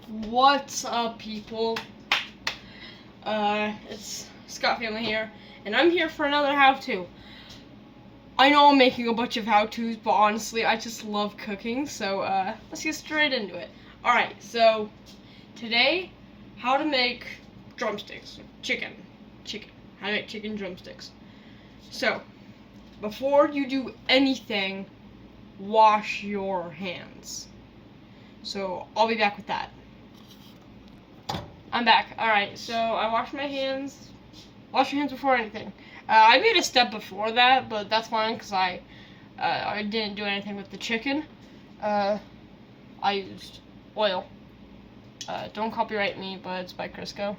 What's up, people? It's Scott Family here, and I'm here for another how-to. I know I'm making a bunch of how-tos, but honestly, I just love cooking, so let's get straight into it. Alright, so today, how to make drumsticks. Chicken. How to make chicken drumsticks. So, before you do anything, wash your hands. So, I'll be back with that. I'm back. Alright, so I washed my hands. Wash your hands before anything. I made a step before that, but that's fine because I didn't do anything with the chicken. I used oil. Don't copyright me, but it's by Crisco.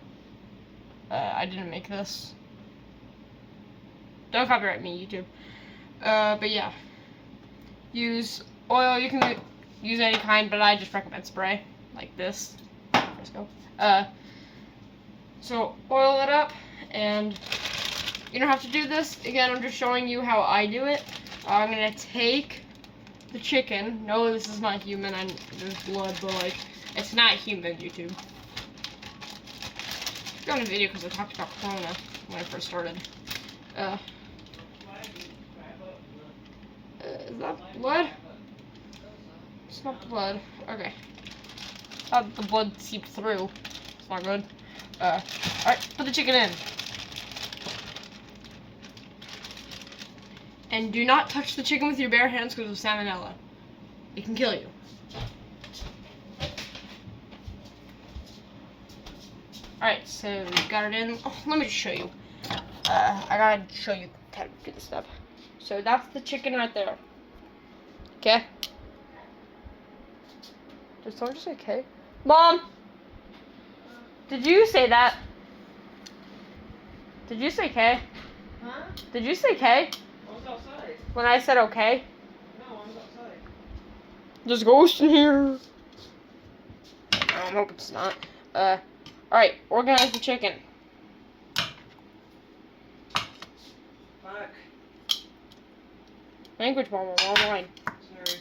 I didn't make this. Don't copyright me, YouTube. But yeah. Use oil. You can use any kind, but I just recommend spray. Like this. Crisco. So oil it up, and you don't have to do this. Again, I'm just showing you how I do it. I'm gonna take the chicken. No, this is not human. There's blood, but like, it's not human, YouTube. I got a video because I talked about Corona when I first started. Is that blood? It's not blood. Okay. The blood seeped through. It's not good. Alright, put the chicken in. And do not touch the chicken with your bare hands because of salmonella. It can kill you. Alright, so we got it in. Oh, let me just show you. I gotta show you how to do this step. So that's the chicken right there. Okay? Did someone just say okay? Mom! Did you say that? Did you say K? Huh? Did you say K? I was outside. When I said okay? No, I was outside. There's a ghost in here. I hope it's not. Alright, organize the chicken. Fuck. Language bomb online. Sorry.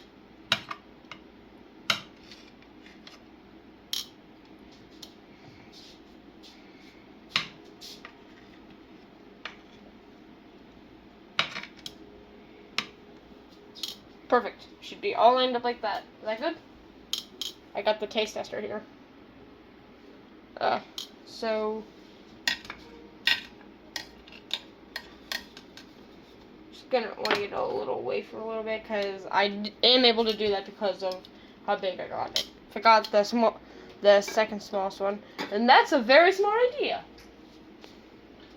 Perfect. Should be all lined up like that. Is that good? I got the taste tester here. So just gonna want to get a little away for a little bit because I am able to do that because of how big I got it. If I got the second smallest one, then that's a very smart idea.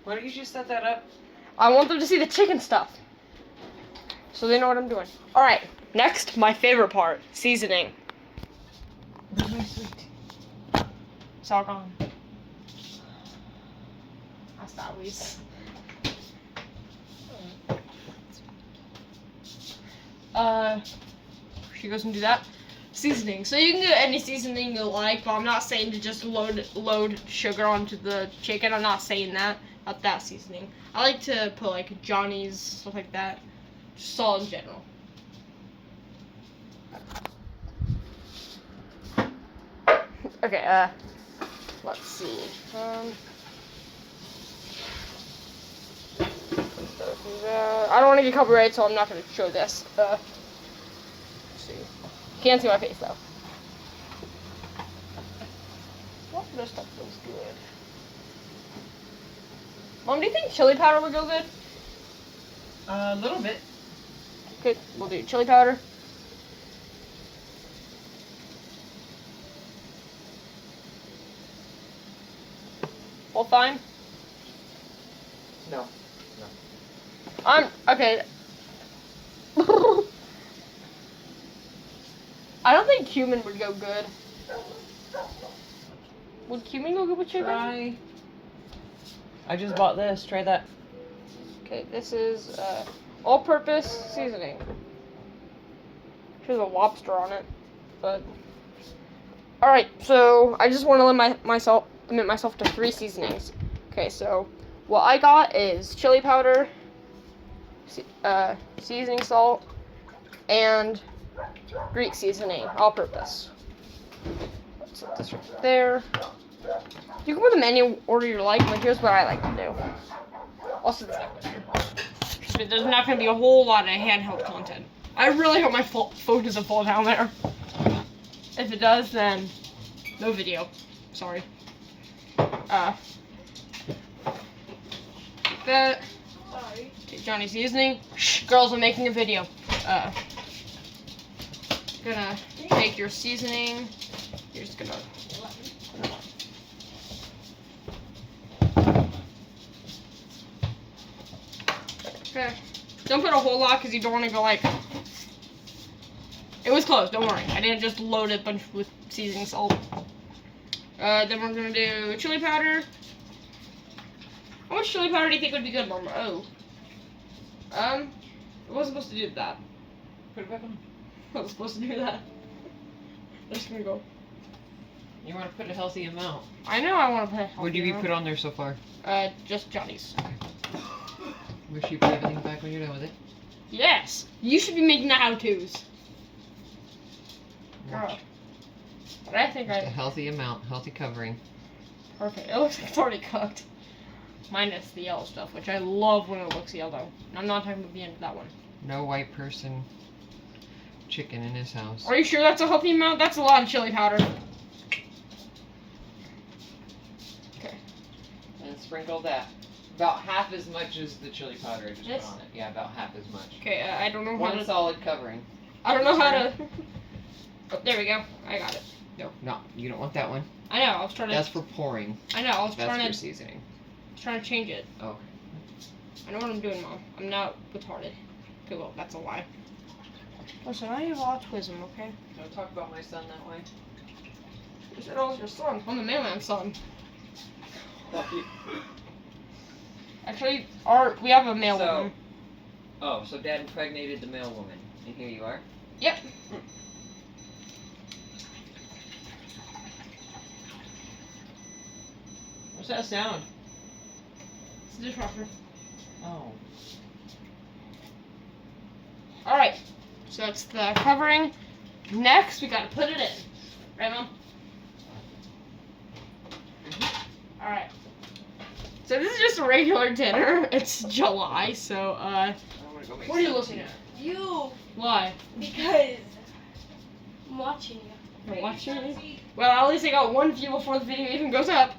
Why don't you just set that up? I want them to see the chicken stuff, so they know what I'm doing. All right, next, my favorite part: seasoning. Where's my sweet? It's all gone. That's not Luis. She goes and do that. Seasoning. So you can do any seasoning you like, but I'm not saying to just load sugar onto the chicken. I'm not saying that. Not that seasoning. I like to put like Johnny's, stuff like that. Just salt in general. Okay, let's see. I don't want to get copyrighted, so I'm not going to show this. Let's see. Can't see my face, though. What this stuff feels good. Mom, do you think chili powder would go good? A little bit. Okay, we'll do chili powder. All fine? No. Okay. I don't think cumin would go good. Would cumin go good with chicken? Try. I just bought this. Try that. Okay, this is all-purpose seasoning. There's a lobster on it, but all right. So I just want to limit myself to 3 seasonings. Okay, so what I got is chili powder, seasoning salt, and Greek seasoning, all-purpose. Let's set That's right. there. You can put them any order you like, but here's what I like to do. Also, there's not going to be a whole lot of handheld content. I really hope my phone doesn't fall down there. If it does, then no video. Sorry. That. Sorry. Okay, Johnny seasoning. Shh, girls, I'm making a video. Gonna take your seasoning. You're just gonna. Okay. Don't put a whole lot because you don't want to go like. It was close. Don't worry. I didn't just load it bunch with seasoning salt. Then we're gonna do chili powder. How much chili powder do you think would be good, Mama? Oh. I wasn't supposed to do that. Put it back on. I was supposed to do that. I'm just gonna go. You want to put a healthy amount. I know I want to put. What have you put on there so far? Just Johnny's. Wish you put everything back when you're done with it. Yes. You should be making the how-tos. Girl. But I think Just a healthy amount, healthy covering. Perfect. It looks like it's already cooked. Minus the yellow stuff, which I love when it looks yellow. And I'm not talking about the end of that one. No white person chicken in his house. Are you sure that's a healthy amount? That's a lot of chili powder. Okay. And sprinkle that. About half as much as the chili powder I just This? put on it. Yeah, about half as much. Okay, I don't know how One to... solid covering. I don't know how to... Oh, there we go. I got it. No, you don't want that one. I know, I was trying to... That's for pouring. I know, I was That's trying for to... seasoning. Trying to change it. Oh. I know what I'm doing, Mom. I'm not retarded. Okay, well, that's a lie. Listen, I have autism, okay? Don't talk about my son that way. You said I was your son. I'm the mailman's son. Fuck you. Actually, we have a male So- woman. Oh, so Dad impregnated the male woman. And here you are? Yep. What's that sound? It's a dishwasher. Oh. Alright. So that's the covering. Next, we gotta put it in. Right, Mom? Alright. So this is just a regular dinner. It's July, so, I'm gonna go make what are you some looking tea. at? You, Why? because I'm watching you. You're watching me? Well, at least I got one view before the video even goes up.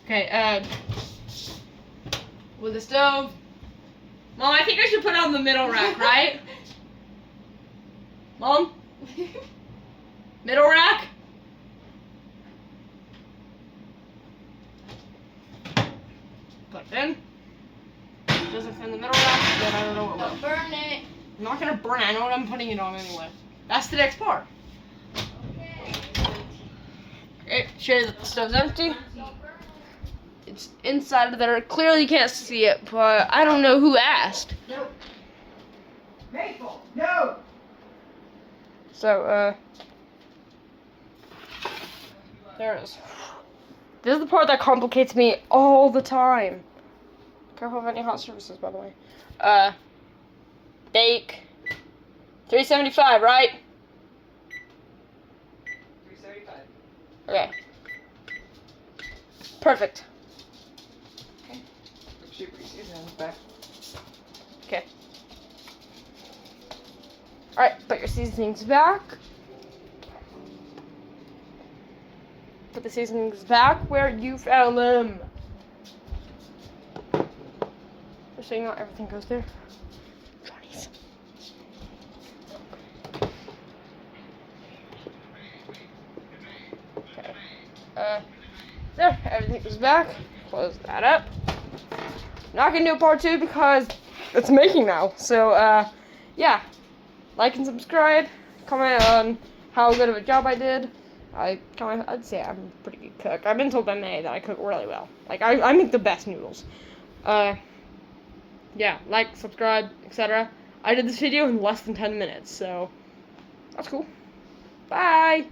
Okay, with the stove. Mom, I think I should put it on the middle rack, right? Mom? Middle rack? Put it in. If it doesn't fit in the middle rack, then I don't know what will. Don't burn it. I'm not gonna burn it. I know what I'm putting it on anyway. That's the next part. Okay. Okay, show you that the stove's empty. Don't burn it. It's inside of there. Clearly you can't see it, but I don't know who asked. No. Maple, no. So, there it is. This is the part that complicates me all the time. Careful of any hot surfaces, by the way. Bake. 375, right? 375. Okay. Perfect. Super easy. Back. Okay. Alright, put your seasonings back. Put the seasonings back where you found them. Just so you know, everything goes there. Johnny's. Okay. There, everything is back. Close that up. Not gonna do part 2 because it's making now. So, yeah. Like and subscribe. Comment on how good of a job I did. I'd say I'm a pretty good cook. I've been told by May that I cook really well. Like, I make the best noodles. Yeah, like, subscribe, etc. I did this video in less than 10 minutes, so that's cool. Bye!